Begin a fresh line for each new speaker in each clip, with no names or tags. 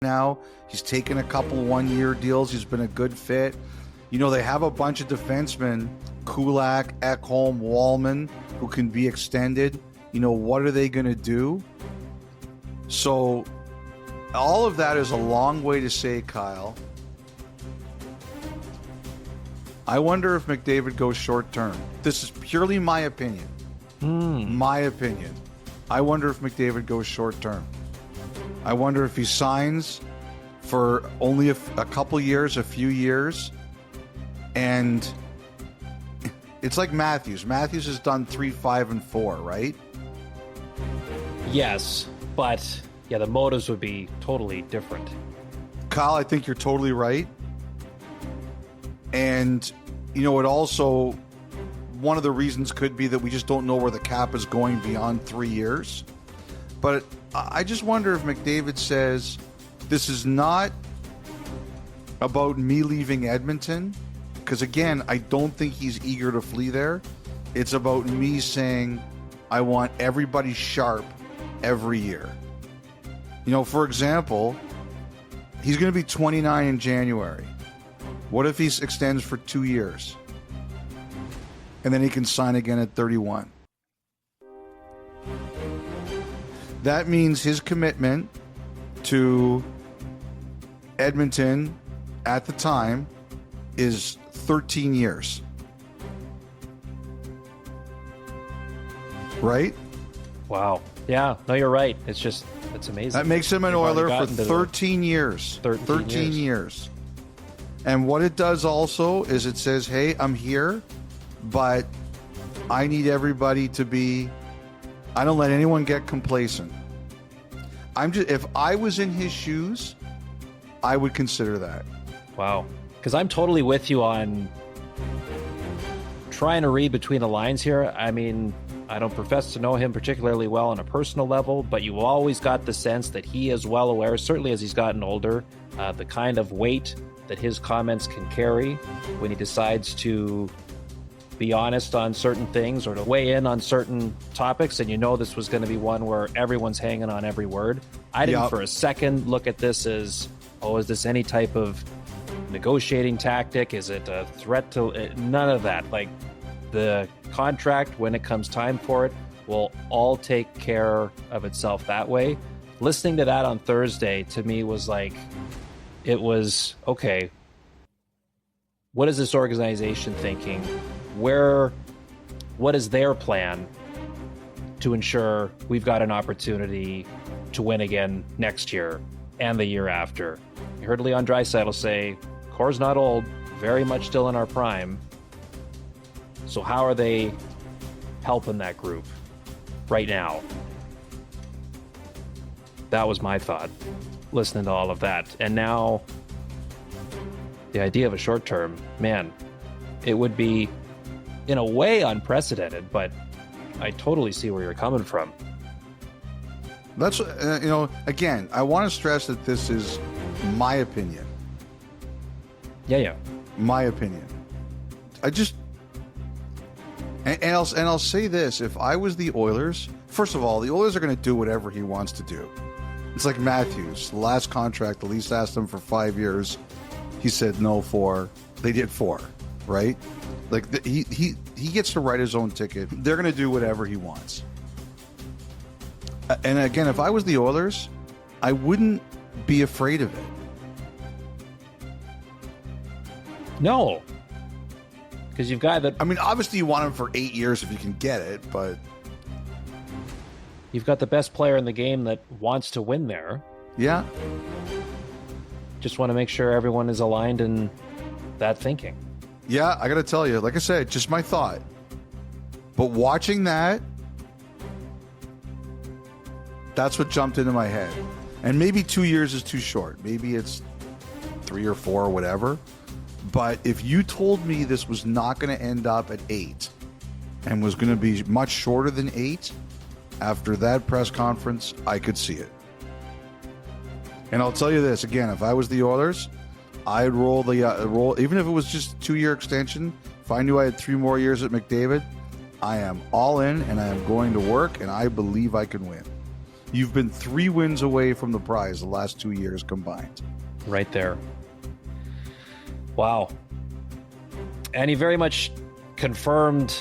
now. He's taken a couple 1-year deals. He's been a good fit. You know, they have a bunch of defensemen, Kulak, Ekholm, Wallman, who can be extended. You know, what are they going to do? So all of that is a long way to say, Kyle, I wonder if McDavid goes short term. This is purely my opinion. My opinion. I wonder if McDavid goes short term. I wonder if he signs for only a couple years, a few years. And it's like Matthews. Matthews has done 3, 5, and 4, right?
Yes, but yeah, the motives would be totally different.
Kyle, I think you're totally right. And, you know, it also, one of the reasons could be that we just don't know where the cap is going beyond 3 years. But I just wonder if McDavid says, this is not about me leaving Edmonton, because again, I don't think he's eager to flee there. It's about me saying, I want everybody sharp every year. You know, for example, he's going to be 29 in January. What if he extends for 2 years? And then he can sign again at 31. That means his commitment to Edmonton at the time is 13 years. Right?
Wow. Yeah, no, you're right. It's amazing.
That makes him an Oiler for 13 years. 13 years. And what it does also is it says, hey, I'm here, but I need everybody to be, I don't let anyone get complacent. If I was in his shoes, I would consider that.
Wow. Because I'm totally with you on trying to read between the lines here. I mean, I don't profess to know him particularly well on a personal level, but you always got the sense that he is well aware, certainly as he's gotten older, the kind of weight that his comments can carry when he decides to be honest on certain things or to weigh in on certain topics. And you know this was going to be one where everyone's hanging on every word. I didn't for a second look at this as, oh, is this any type of negotiating tactic? Is it a threat to none of that? Like, the contract, when it comes time for it, will all take care of itself that way. Listening to that on Thursday to me was like, it was, okay, what is this organization thinking? What is their plan to ensure we've got an opportunity to win again next year and the year after? You heard Leon Draisaitl say, Core's not old, very much still in our prime. So how are they helping that group right now? That was my thought, listening to all of that. And now, the idea of a short term, man, it would be, in a way, unprecedented, but I totally see where you're coming from.
That's, you know, again, I want to stress that this is my opinion.
Yeah.
My opinion. I just, and I'll say this, if I was the Oilers, first of all, the Oilers are going to do whatever he wants to do. It's like Matthews, the last contract, the Leafs asked him for 5 years. He said no 4. They did 4, right? Like he gets to write his own ticket. They're going to do whatever he wants. And again, if I was the Oilers, I wouldn't be afraid of it.
No. Because you've got that.
I mean, obviously you want him for 8 years if you can get it, but
you've got the best player in the game that wants to win there.
Yeah.
Just want to make sure everyone is aligned in that thinking.
Yeah, I got to tell you, like I said, just my thought. But watching that, that's what jumped into my head. And maybe 2 years is too short. Maybe it's 3 or 4 or whatever. But if you told me this was not going to end up at 8 and was going to be much shorter than 8, after that press conference, I could see it. And I'll tell you this, again, if I was the Oilers, I'd roll even if it was just a 2-year extension. If I knew I had 3 more years at McDavid, I am all in and I am going to work, and I believe I can win. You've been 3 wins away from the prize the last 2 years combined.
Right there. Wow. And he very much confirmed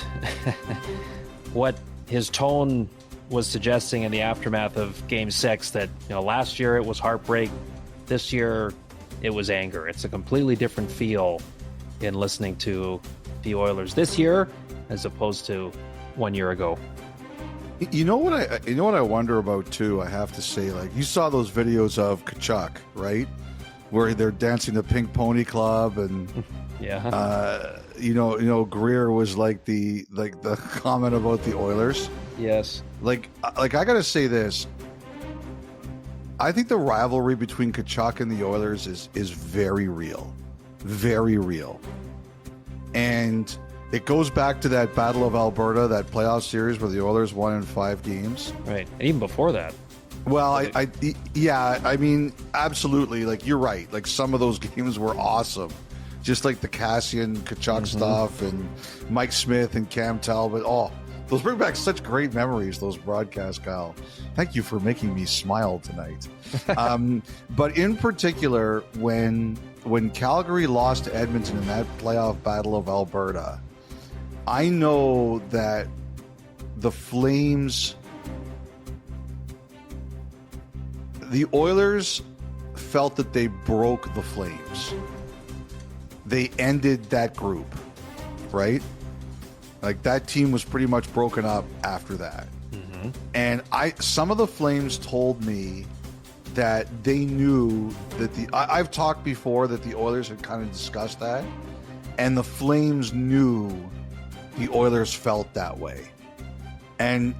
what his tone was suggesting in the aftermath of Game 6, that last year it was heartbreak. This year it was anger. It's a completely different feel in listening to the Oilers this year as opposed to 1 year ago.
You know what I wonder about too, I have to say, like, you saw those videos of Tkachuk, right? Where they're dancing the Pink Pony Club, and
yeah.
Greer was like the comment about the Oilers.
Yes.
Like I gotta say this. I think the rivalry between Tkachuk and the Oilers is very real. Very real. And it goes back to that Battle of Alberta, that playoff series where the Oilers won in 5 games.
Right. And even before that.
Well, I mean, absolutely. Like, you're right. Like, some of those games were awesome. Just like the Cassian Tkachuk stuff, and Mike Smith and Cam Talbot. Oh, those bring back such great memories, those broadcasts, Kyle. Thank you for making me smile tonight. But in particular, when Calgary lost to Edmonton in that playoff Battle of Alberta, I know that the Flames, the Oilers felt that they broke the Flames. They ended that group, right? Like, that team was pretty much broken up after that. Mm-hmm. And some of the Flames told me that they knew that I've talked before that the Oilers had kind of discussed that, and the Flames knew the Oilers felt that way. And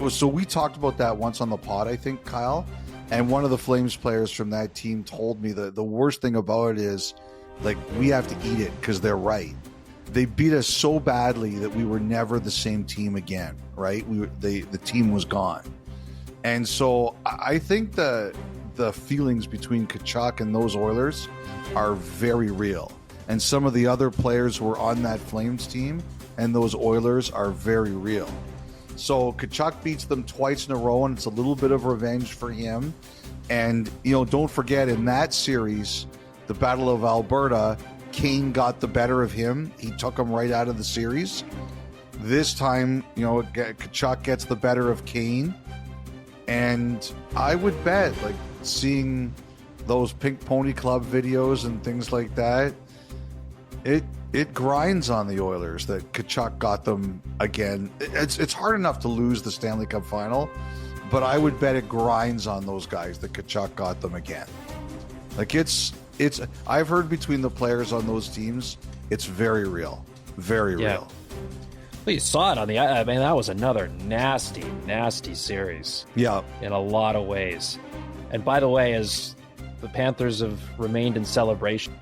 so we talked about that once on the pod, I think, Kyle, and one of the Flames players from that team told me that the worst thing about it is, like, we have to eat it because they're right. They beat us so badly that we were never the same team again, right? The team was gone. And so I think the feelings between Tkachuk and those Oilers are very real. And some of the other players who were on that Flames team and those Oilers are very real. So Tkachuk beats them twice in a row, and it's a little bit of revenge for him. And, don't forget, in that series, the Battle of Alberta, Kane got the better of him. He took him right out of the series. This time, Tkachuk gets the better of Kane. And I would bet, like, seeing those Pink Pony Club videos and things like that, it grinds on the Oilers that Tkachuk got them again. It's hard enough to lose the Stanley Cup final, but I would bet it grinds on those guys that Tkachuk got them again. Like, I've heard between the players on those teams, it's very real. Very real.
Well, you saw it on that was another nasty, nasty series.
Yeah.
In a lot of ways. And by the way, as the Panthers have remained in celebration